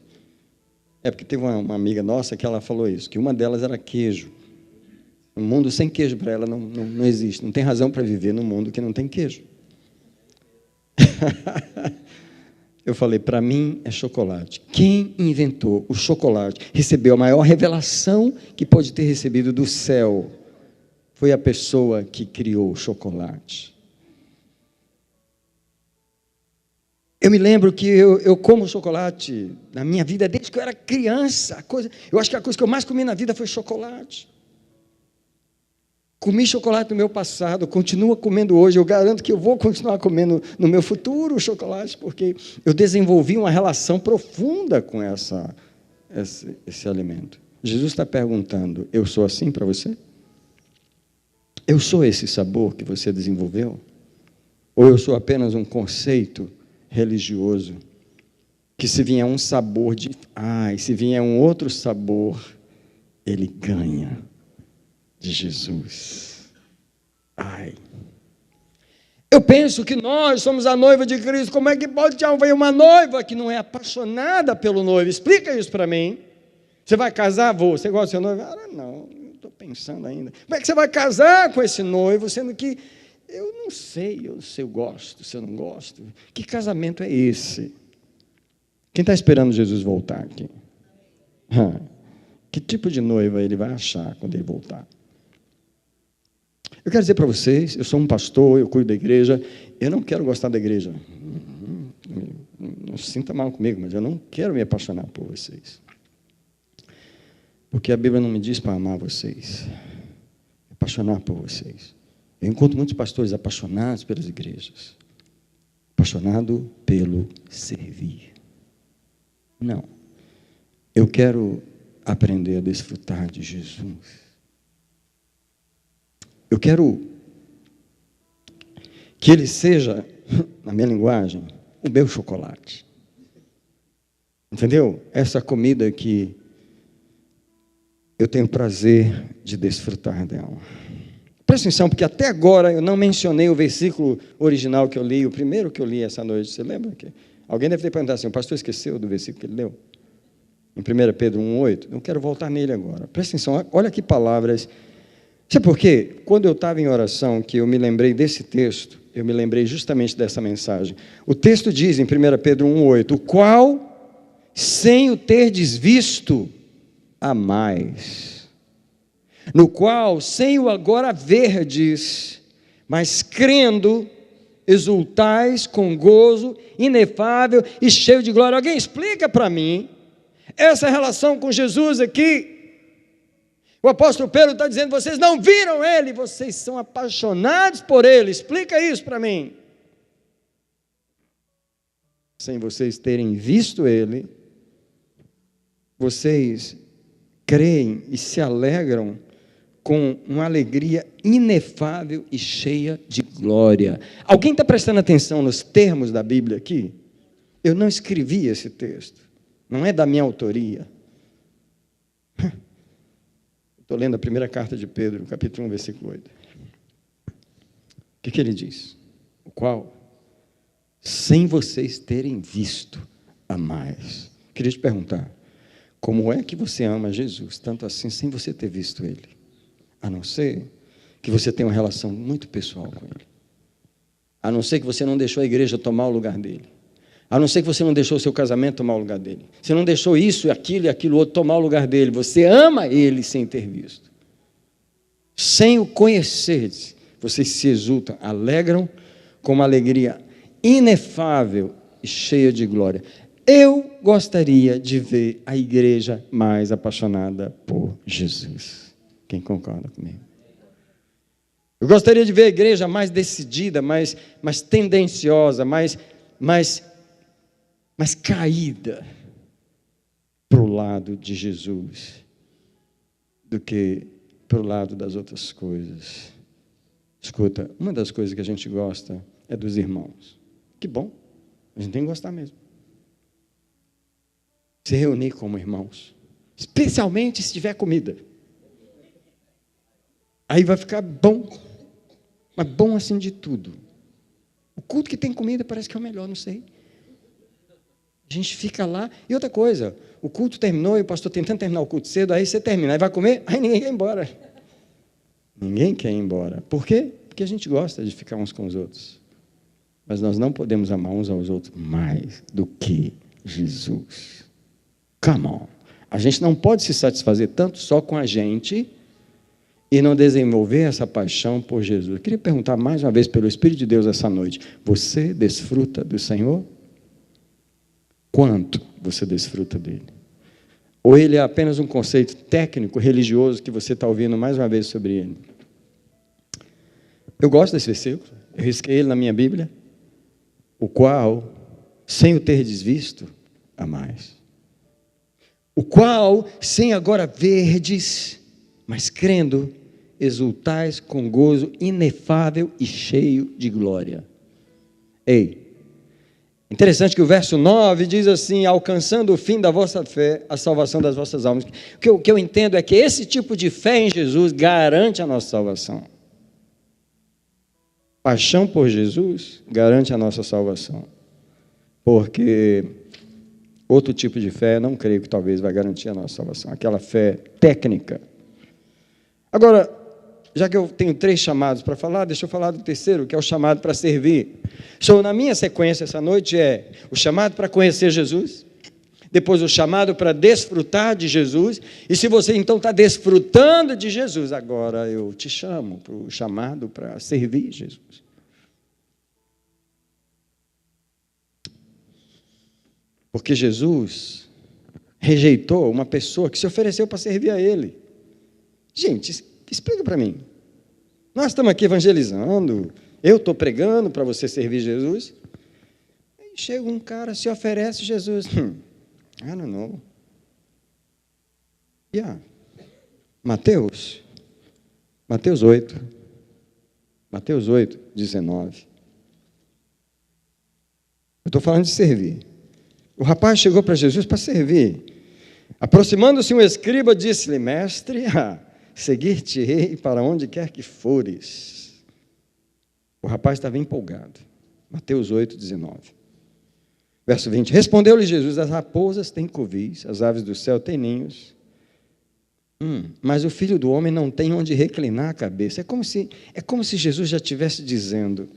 é porque teve uma amiga nossa que ela falou isso, que uma delas era queijo. Um mundo sem queijo para ela não existe, não tem razão para viver num mundo que não tem queijo. Eu falei, para mim é chocolate. Quem inventou o chocolate, recebeu a maior revelação que pode ter recebido do céu, foi a pessoa que criou o chocolate. Eu me lembro que eu como chocolate na minha vida desde que eu era criança. Eu acho que a coisa que eu mais comi na vida foi chocolate. Comi chocolate no meu passado, continuo comendo hoje. Eu garanto que eu vou continuar comendo no meu futuro chocolate, porque eu desenvolvi uma relação profunda com esse alimento. Jesus está perguntando, eu sou assim para você? Eu sou esse sabor que você desenvolveu? Ou eu sou apenas um conceito religioso que se vier um sabor de... se vier um outro sabor, ele ganha de Jesus. Eu penso que nós somos a noiva de Cristo. Como é que pode haver uma noiva que não é apaixonada pelo noivo? Explica isso para mim. Você vai casar? Vou. Você gosta do seu noivo? Não estou pensando ainda. Como é que você vai casar com esse noivo, sendo que eu não sei se eu gosto, se eu não gosto? Que casamento é esse? Quem está esperando Jesus voltar aqui? Que tipo de noiva ele vai achar quando ele voltar? Eu quero dizer para vocês, eu sou um pastor, eu cuido da igreja, eu não quero gostar da igreja. Não se sinta mal comigo, mas eu não quero me apaixonar por vocês. Porque a Bíblia não me diz para amar vocês, apaixonar por vocês. Eu encontro muitos pastores apaixonados pelas igrejas, apaixonado pelo servir. Não. Eu quero aprender a desfrutar de Jesus. Eu quero que ele seja, na minha linguagem, o meu chocolate. Entendeu? Essa comida que eu tenho prazer de desfrutar dela. Presta atenção, porque até agora eu não mencionei o versículo original que eu li, o primeiro que eu li essa noite. Você lembra? Alguém deve ter perguntado assim, o pastor esqueceu do versículo que ele leu? Em 1 Pedro 1,8. Eu quero voltar nele agora. Presta atenção, olha que palavras. Sabe por quê? Quando eu estava em oração, que eu me lembrei desse texto, eu me lembrei justamente dessa mensagem. O texto diz em 1 Pedro 1,8, o qual, sem o terdes visto, amais. No qual, sem o agora verdes, mas crendo, exultais com gozo inefável e cheio de glória. Alguém explica para mim essa relação com Jesus aqui? O apóstolo Pedro está dizendo, vocês não viram ele, vocês são apaixonados por ele. Explica isso para mim. Sem vocês terem visto ele, vocês creem e se alegram com uma alegria inefável e cheia de glória. Alguém está prestando atenção nos termos da Bíblia aqui? Eu não escrevi esse texto, não é da minha autoria. Estou lendo a primeira carta de Pedro, capítulo 1, versículo 8. O que ele diz? O qual, sem vocês terem visto, amais. Queria te perguntar, como é que você ama Jesus, tanto assim, sem você ter visto ele? A não ser que você tenha uma relação muito pessoal com ele. A não ser que você não deixou a igreja tomar o lugar dele. A não ser que você não deixou o seu casamento tomar o lugar dele. Você não deixou isso e aquilo outro tomar o lugar dele. Você ama ele sem ter visto. Sem o conhecer, vocês se exultam, alegram com uma alegria inefável e cheia de glória. Eu gostaria de ver a igreja mais apaixonada por Jesus. Quem concorda comigo? Eu gostaria de ver a igreja mais decidida, mais tendenciosa, mais caída para o lado de Jesus do que para o lado das outras coisas. Escuta, uma das coisas que a gente gosta é dos irmãos. Que bom, a gente tem que gostar mesmo. Se reunir como irmãos, especialmente se tiver comida. Aí vai ficar bom, mas bom assim de tudo. O culto que tem comida parece que é o melhor, não sei. A gente fica lá. E outra coisa, o culto terminou e o pastor tentando terminar o culto cedo, aí você termina, aí vai comer, aí ninguém quer ir embora. Ninguém quer ir embora. Por quê? Porque a gente gosta de ficar uns com os outros. Mas nós não podemos amar uns aos outros mais do que Jesus. Come on. A gente não pode se satisfazer tanto só com a gente e não desenvolver essa paixão por Jesus. Eu queria perguntar mais uma vez pelo Espírito de Deus essa noite. Você desfruta do Senhor? Quanto você desfruta dele? Ou ele é apenas um conceito técnico, religioso, que você está ouvindo mais uma vez sobre ele? Eu gosto desse versículo, eu risquei ele na minha Bíblia, o qual, sem o ter desvisto, amais. o qual, sem agora verdes, mas crendo, exultais com gozo inefável e cheio de glória. Ei, interessante que o verso 9 diz assim: alcançando o fim da vossa fé, a salvação das vossas almas. O que eu entendo é que esse tipo de fé em Jesus garante a nossa salvação. Paixão por Jesus garante a nossa salvação. Porque outro tipo de fé, não creio que talvez vai garantir a nossa salvação. Aquela fé técnica. Agora, já que eu tenho 3 chamados para falar, deixa eu falar do terceiro, que é o chamado para servir. Na minha sequência essa noite é o chamado para conhecer Jesus, depois o chamado para desfrutar de Jesus, e se você então está desfrutando de Jesus, agora eu te chamo para o chamado para servir Jesus. Porque Jesus rejeitou uma pessoa que se ofereceu para servir a Ele. Gente, explica para mim. Nós estamos aqui evangelizando, eu estou pregando para você servir Jesus. Aí chega um cara, se oferece Jesus. I don't know. Mateus 8, 19. Eu estou falando de servir. O rapaz chegou para Jesus para servir. Aproximando-se um escriba, disse-lhe: mestre, seguir-te-ei para onde quer que fores. O rapaz estava empolgado. Mateus 8, 19. Verso 20. Respondeu-lhe Jesus: as raposas têm covis, as aves do céu têm ninhos, mas o Filho do Homem não tem onde reclinar a cabeça. É como se Jesus já estivesse dizendo: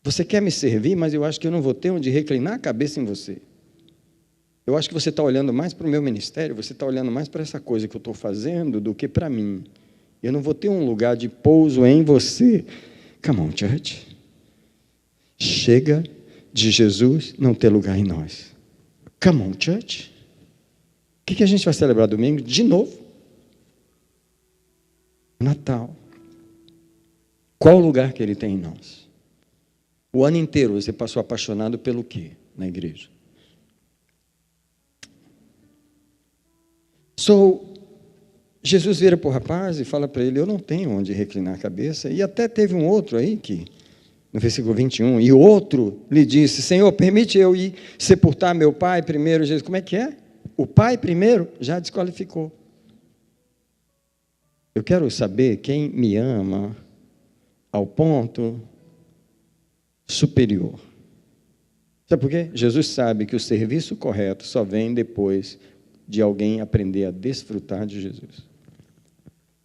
você quer me servir, mas eu acho que eu não vou ter onde reclinar a cabeça em você. Eu acho que você está olhando mais para o meu ministério, você está olhando mais para essa coisa que eu estou fazendo do que para mim. Eu não vou ter um lugar de pouso em você. Come on, church. Chega de Jesus não ter lugar em nós. Come on, church. O que a gente vai celebrar domingo? De novo. Natal. Qual o lugar que Ele tem em nós? O ano inteiro você passou apaixonado pelo quê na igreja? Jesus vira para o rapaz e fala para ele: eu não tenho onde reclinar a cabeça. E até teve um outro aí, que no versículo 21, e o outro lhe disse: Senhor, permite eu ir sepultar meu pai primeiro. Jesus, como é que é? O pai primeiro já desqualificou. Eu quero saber quem me ama ao ponto superior. Sabe por quê? Jesus sabe que o serviço correto só vem depois de alguém aprender a desfrutar de Jesus.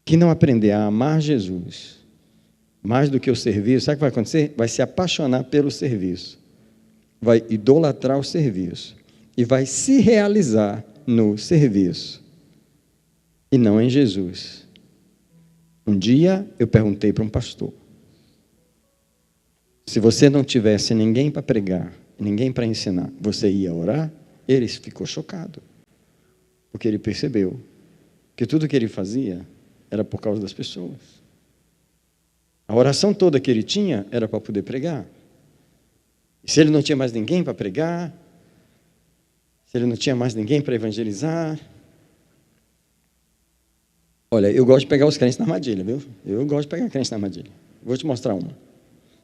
Quem não aprender a amar Jesus mais do que o serviço, sabe o que vai acontecer? Vai se apaixonar pelo serviço, vai idolatrar o serviço e vai se realizar no serviço e não em Jesus. Um dia eu perguntei para um pastor: se você não tivesse ninguém para pregar, ninguém para ensinar, você ia orar? Ele ficou chocado, porque ele percebeu que tudo que ele fazia era por causa das pessoas. A oração toda que ele tinha era para poder pregar. E se ele não tinha mais ninguém para pregar, se ele não tinha mais ninguém para evangelizar... Olha, eu gosto de pegar os crentes na armadilha, viu? Eu gosto de pegar crentes na armadilha. Vou te mostrar uma.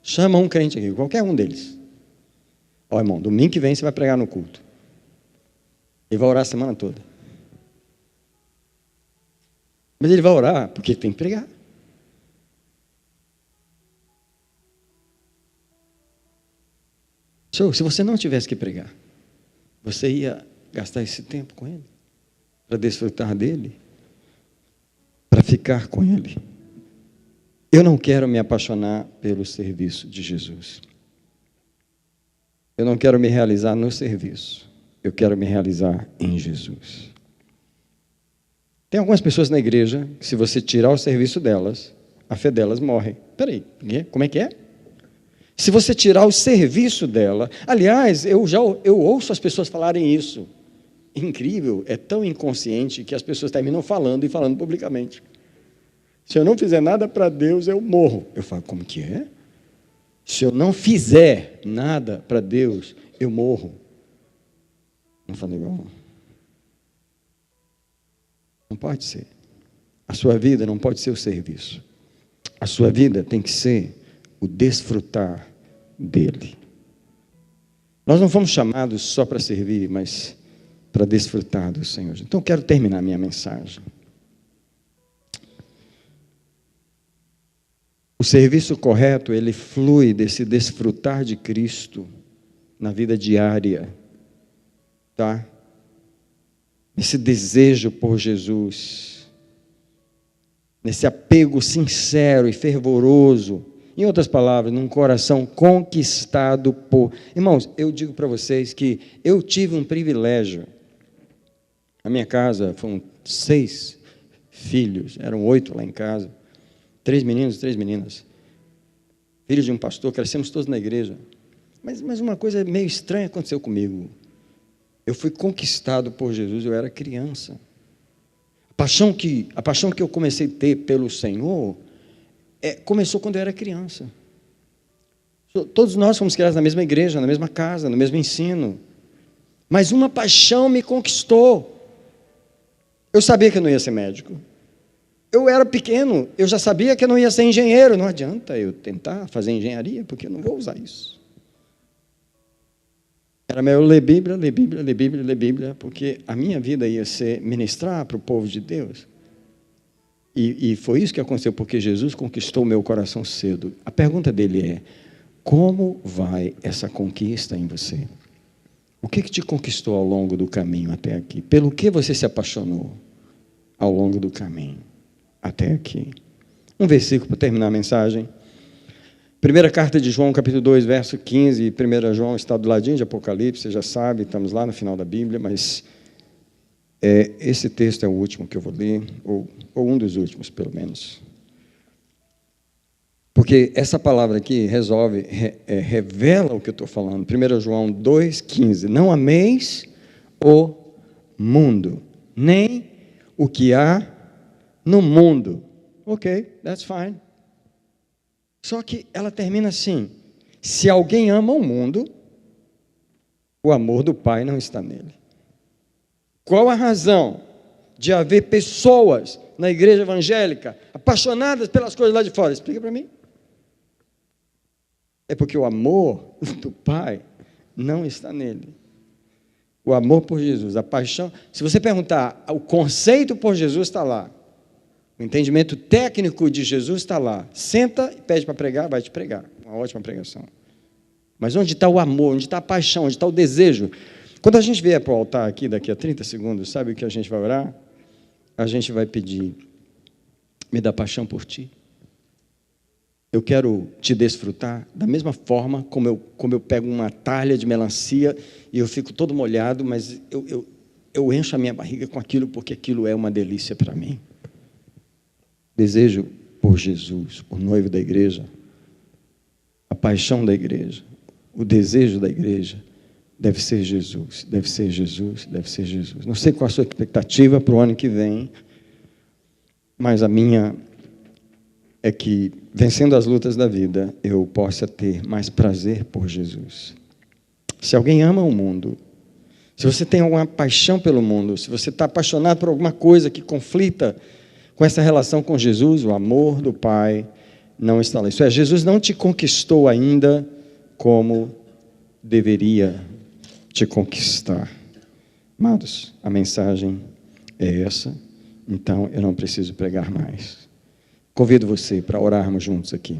Chama um crente aqui, qualquer um deles. Ó, irmão, domingo que vem você vai pregar no culto. Ele vai orar a semana toda. Mas ele vai orar porque tem que pregar. Se você não tivesse que pregar, você ia gastar esse tempo com ele, para desfrutar dele, para ficar com ele. Eu não quero me apaixonar pelo serviço de Jesus. Eu não quero me realizar no serviço. Eu quero me realizar em Jesus. Tem algumas pessoas na igreja que, se você tirar o serviço delas, a fé delas morre. Espera aí, como é que é? Se você tirar o serviço dela... Aliás, eu ouço as pessoas falarem isso. Incrível, é tão inconsciente que as pessoas terminam falando e falando publicamente. Se eu não fizer nada para Deus, eu morro. Eu falo, como que é? Se eu não fizer nada para Deus, eu morro. Não falo igual. Não pode ser. A sua vida não pode ser o serviço. A sua vida tem que ser o desfrutar dele. Nós não fomos chamados só para servir, mas para desfrutar do Senhor. Então, eu quero terminar minha mensagem. O serviço correto, ele flui desse desfrutar de Cristo na vida diária, tá? Esse desejo por Jesus, nesse apego sincero e fervoroso, em outras palavras, num coração conquistado por... Irmãos, eu digo para vocês que eu tive um privilégio. Na minha casa foram 6 filhos, eram 8 lá em casa, 3 meninos e 3 meninas. Filhos de um pastor, crescemos todos na igreja. Mas uma coisa meio estranha aconteceu comigo. Eu fui conquistado por Jesus, eu era criança. A paixão que eu comecei a ter pelo Senhor começou quando eu era criança. Todos nós fomos criados na mesma igreja, na mesma casa, no mesmo ensino. Mas uma paixão me conquistou. Eu sabia que eu não ia ser médico. Eu era pequeno, eu já sabia que eu não ia ser engenheiro. Não adianta eu tentar fazer engenharia, porque eu não vou usar isso. Era melhor ler Bíblia, porque a minha vida ia ser ministrar para o povo de Deus. E foi isso que aconteceu, porque Jesus conquistou o meu coração cedo. A pergunta dele é, como vai essa conquista em você? O que te conquistou ao longo do caminho até aqui? Pelo que você se apaixonou ao longo do caminho até aqui? Um versículo para terminar a mensagem. Primeira carta de João, capítulo 2, verso 15. 1 João está do ladinho de Apocalipse, você já sabe, estamos lá no final da Bíblia, mas esse texto é o último que eu vou ler, ou um dos últimos, pelo menos. Porque essa palavra aqui revela o que eu estou falando. 1 João 2,15. Não ameis o mundo, nem o que há no mundo. Ok, that's fine. Só que ela termina assim: se alguém ama o mundo, o amor do Pai não está nele. Qual a razão de haver pessoas na igreja evangélica apaixonadas pelas coisas lá de fora? Explica para mim. É porque o amor do Pai não está nele. O amor por Jesus, a paixão. Se você perguntar, o conceito por Jesus está lá. O entendimento técnico de Jesus está lá. Senta e pede para pregar, vai te pregar. Uma ótima pregação. Mas onde está o amor, onde está a paixão, onde está o desejo? Quando a gente vier para o altar aqui, daqui a 30 segundos, sabe o que a gente vai orar? A gente vai pedir, me dá paixão por ti. Eu quero te desfrutar da mesma forma como eu pego uma talha de melancia e eu fico todo molhado, mas eu encho a minha barriga com aquilo porque aquilo é uma delícia para mim. Desejo por Jesus, o noivo da igreja, a paixão da igreja, o desejo da igreja deve ser Jesus, deve ser Jesus, deve ser Jesus. Não sei qual a sua expectativa para o ano que vem, mas a minha é que, vencendo as lutas da vida, eu possa ter mais prazer por Jesus. Se alguém ama o mundo, se você tem alguma paixão pelo mundo, se você está apaixonado por alguma coisa que conflita com essa relação com Jesus, o amor do Pai não está lá. Isso é, Jesus não te conquistou ainda como deveria te conquistar. Amados, a mensagem é essa, então eu não preciso pregar mais. Convido você para orarmos juntos aqui.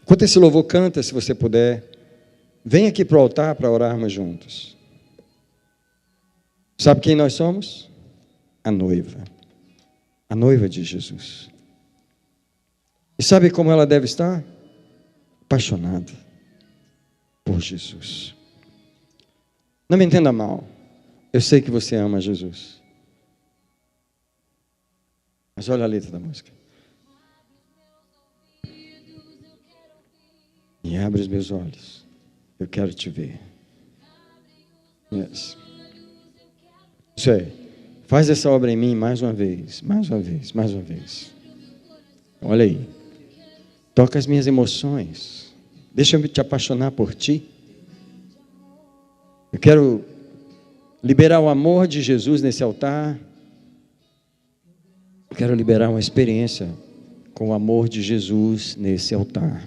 Enquanto esse louvor canta, se você puder, vem aqui para o altar para orarmos juntos. Sabe quem nós somos? A noiva de Jesus. E sabe como ela deve estar? Apaixonada por Jesus. Não me entenda mal, eu sei que você ama Jesus. Mas olha a letra da música. E abre os meus olhos, eu quero te ver. Yes. Isso aí. Faz essa obra em mim mais uma vez, mais uma vez, mais uma vez. Olha aí. Toca as minhas emoções. Deixa eu te apaixonar por ti. Eu quero liberar o amor de Jesus nesse altar. Quero liberar uma experiência com o amor de Jesus nesse altar.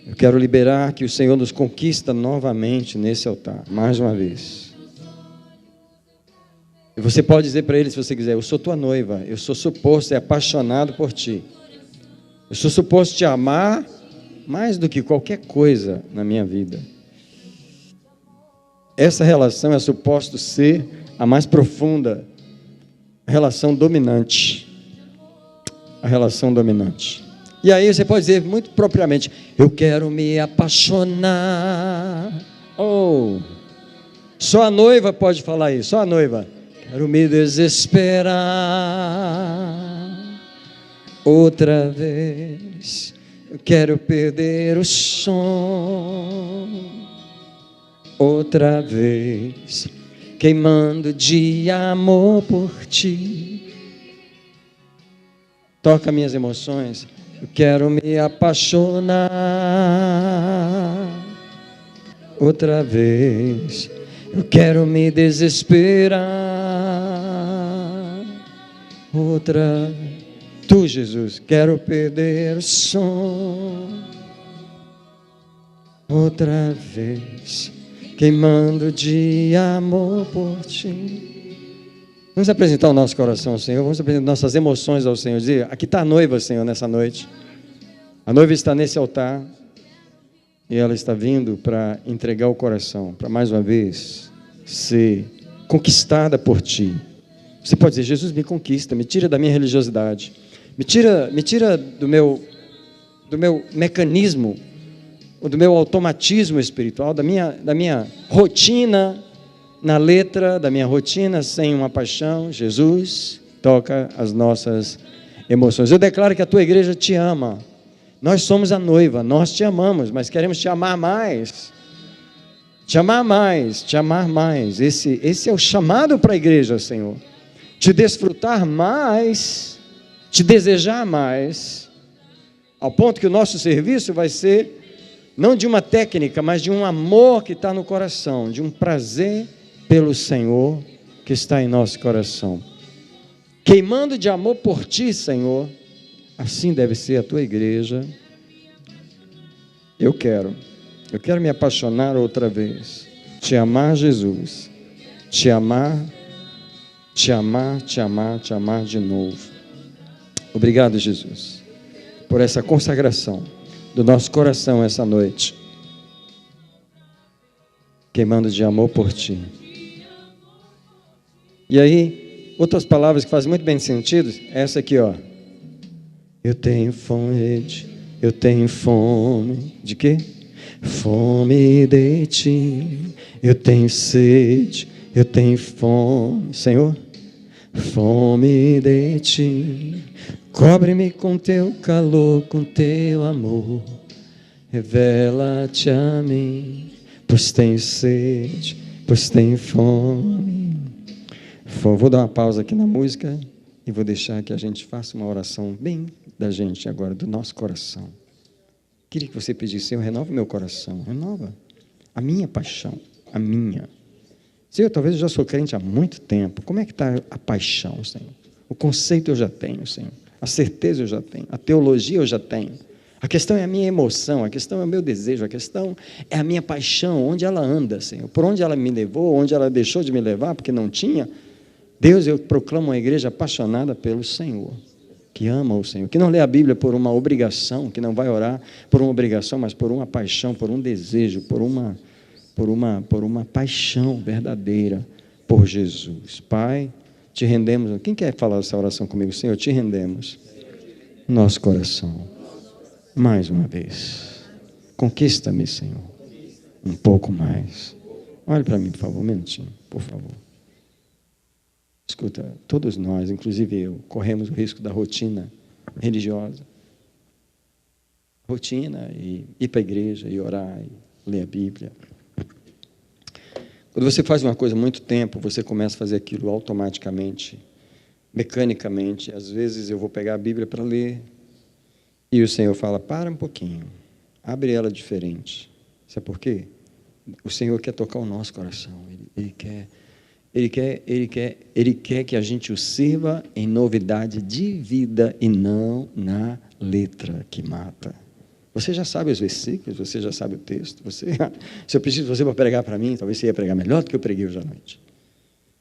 Eu quero liberar que o Senhor nos conquista novamente nesse altar, mais uma vez. E você pode dizer para Ele, se você quiser: eu sou tua noiva, eu sou suposto ser apaixonado por ti. Eu sou suposto te amar mais do que qualquer coisa na minha vida. Essa relação é suposto ser a mais profunda, a relação dominante. A relação dominante. E aí você pode dizer muito propriamente: eu quero me apaixonar. Oh, só a noiva pode falar isso, só a noiva. Quero me desesperar outra vez. Eu quero perder o som outra vez, queimando de amor por ti. Toca minhas emoções. Eu quero me apaixonar outra vez. Eu quero me desesperar outra. Tu, Jesus, quero perder o som outra vez, queimando de amor por ti. Vamos apresentar o nosso coração ao Senhor, vamos apresentar nossas emoções ao Senhor. Dizer: aqui está a noiva, Senhor, nessa noite. A noiva está nesse altar e ela está vindo para entregar o coração, para mais uma vez ser conquistada por ti. Você pode dizer: Jesus, me conquista, me tira da minha religiosidade, me tira do meu mecanismo, do meu automatismo espiritual, da minha rotina na letra, da minha rotina sem uma paixão. Jesus, toca as nossas emoções. Eu declaro que a tua igreja te ama. Nós somos a noiva, nós te amamos, mas queremos te amar mais. Te amar mais, te amar mais. Esse é o chamado para a igreja, Senhor. Te desfrutar mais, te desejar mais, ao ponto que o nosso serviço vai ser não de uma técnica, mas de um amor que está no coração, de um prazer pelo Senhor que está em nosso coração. Queimando de amor por ti, Senhor. Assim deve ser a tua igreja. Eu quero me apaixonar outra vez, te amar, Jesus, te amar de novo. Obrigado, Jesus, por essa consagração do nosso coração essa noite, queimando de amor por ti. E aí, outras palavras que fazem muito bem sentido, essa aqui, ó. Eu tenho fome de quê? Fome de ti. Eu tenho sede, eu tenho fome, Senhor. Fome de ti. Cobre-me com teu calor, com teu amor. Revela-te a mim, pois tenho sede, pois tenho fome. Vou dar uma pausa aqui na música e vou deixar que a gente faça uma oração bem da gente agora, do nosso coração. Queria que você pedisse: Senhor, renova meu coração, renova a minha paixão, a minha. Senhor, talvez eu já sou crente há muito tempo. Como é que está a paixão, Senhor? O conceito eu já tenho, Senhor. A certeza eu já tenho. A teologia eu já tenho. A questão é a minha emoção, a questão é o meu desejo, a questão é a minha paixão, onde ela anda, Senhor. Por onde ela me levou, onde ela deixou de me levar, porque não tinha. Deus, eu proclamo uma igreja apaixonada pelo Senhor, que ama o Senhor, que não lê a Bíblia por uma obrigação, que não vai orar por uma obrigação, mas por uma paixão, por um desejo, por uma paixão verdadeira por Jesus. Pai, te rendemos. Quem quer falar essa oração comigo? Senhor, te rendemos nosso coração. Mais uma vez. Conquista-me, Senhor. Um pouco mais. Olhe para mim, por favor, um minutinho, por favor. Escuta, todos nós, inclusive eu, corremos o risco da rotina religiosa. Rotina, e ir para a igreja, e orar, e ler a Bíblia. Quando você faz uma coisa há muito tempo, você começa a fazer aquilo automaticamente, mecanicamente. Às vezes eu vou pegar a Bíblia para ler, e o Senhor fala: para um pouquinho, abre ela diferente. Sabe por quê? O Senhor quer tocar o nosso coração, Ele quer Ele quer que a gente o sirva em novidade de vida e não na letra que mata. Você já sabe os versículos, você já sabe o texto. Se eu preciso de você para pregar para mim, talvez você ia pregar melhor do que eu preguei hoje à noite.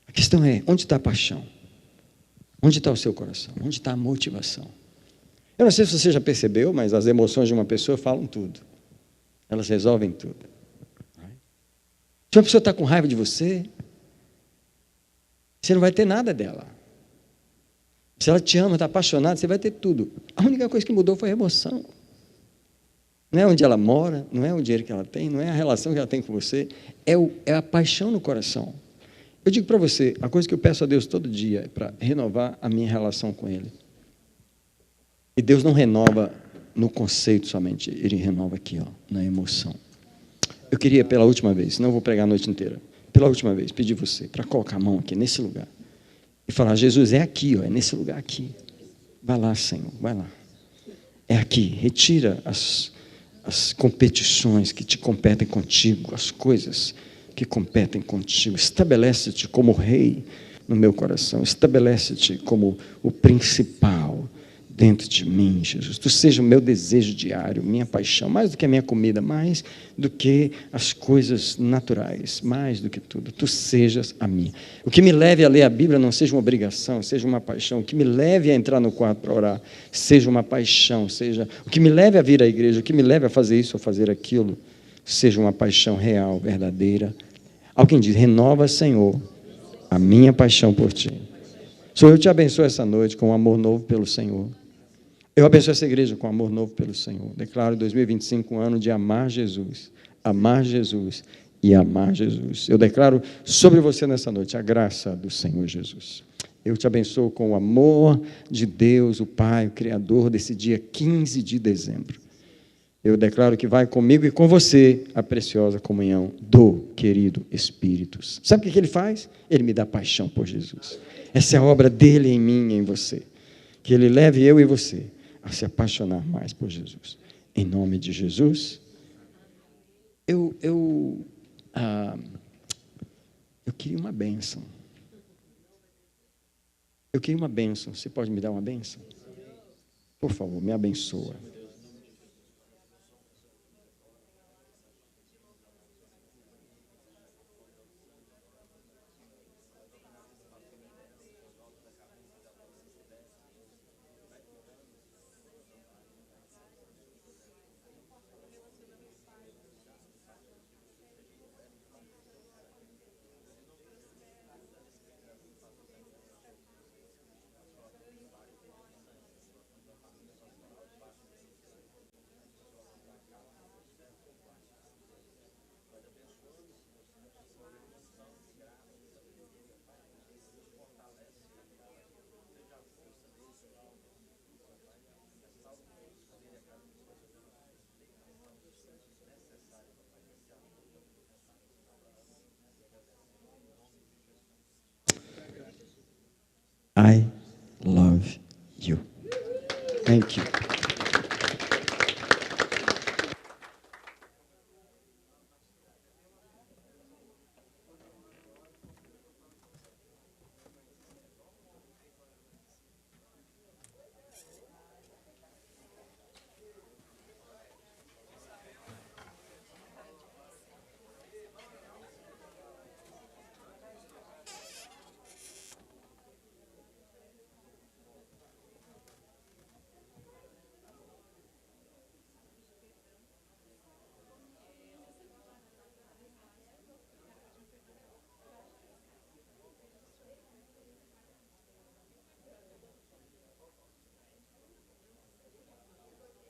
A questão é, onde está a paixão? Onde está o seu coração? Onde está a motivação? Eu não sei se você já percebeu, mas as emoções de uma pessoa falam tudo. Elas resolvem tudo. Se uma pessoa está com raiva de você, você não vai ter nada dela. Se ela te ama, está apaixonada, você vai ter tudo. A única coisa que mudou foi a emoção. Não é onde ela mora, não é o dinheiro que ela tem, não é a relação que ela tem com você, é a paixão no coração. Eu digo para você, a coisa que eu peço a Deus todo dia é para renovar a minha relação com Ele. E Deus não renova no conceito somente, Ele renova aqui, ó, na emoção. Eu queria pela última vez, não vou pregar a noite inteira, pela última vez, pedir você para colocar a mão aqui nesse lugar e falar, Jesus, é aqui, ó, é nesse lugar aqui. Vai lá, Senhor, vai lá. É aqui, retira as competições que te competem contigo, as coisas que competem contigo. Estabelece-te como rei no meu coração, estabelece-te como o principal dentro de mim, Jesus. Tu seja o meu desejo diário, minha paixão, mais do que a minha comida, mais do que as coisas naturais, mais do que tudo. Tu sejas a minha. O que me leve a ler a Bíblia não seja uma obrigação, seja uma paixão. O que me leve a entrar no quarto para orar, seja uma paixão, seja o que me leve a vir à igreja, o que me leve a fazer isso ou fazer aquilo, seja uma paixão real, verdadeira. Alguém diz, renova, Senhor, a minha paixão por Ti. Senhor, eu te abençoo essa noite com um amor novo pelo Senhor. Eu abençoo essa igreja com amor novo pelo Senhor. Declaro 2025 um ano de amar Jesus e amar Jesus. Eu declaro sobre você nessa noite a graça do Senhor Jesus. Eu te abençoo com o amor de Deus, o Pai, o Criador, desse dia 15 de dezembro. Eu declaro que vai comigo e com você a preciosa comunhão do querido Espírito. Sabe o que Ele faz? Ele me dá paixão por Jesus. Essa é a obra dele em mim e em você. Que Ele leve eu e você a se apaixonar mais por Jesus. Em nome de Jesus. Eu queria uma bênção. Eu queria uma bênção. Você pode me dar uma bênção? Por favor, me abençoa. I love you. Thank you.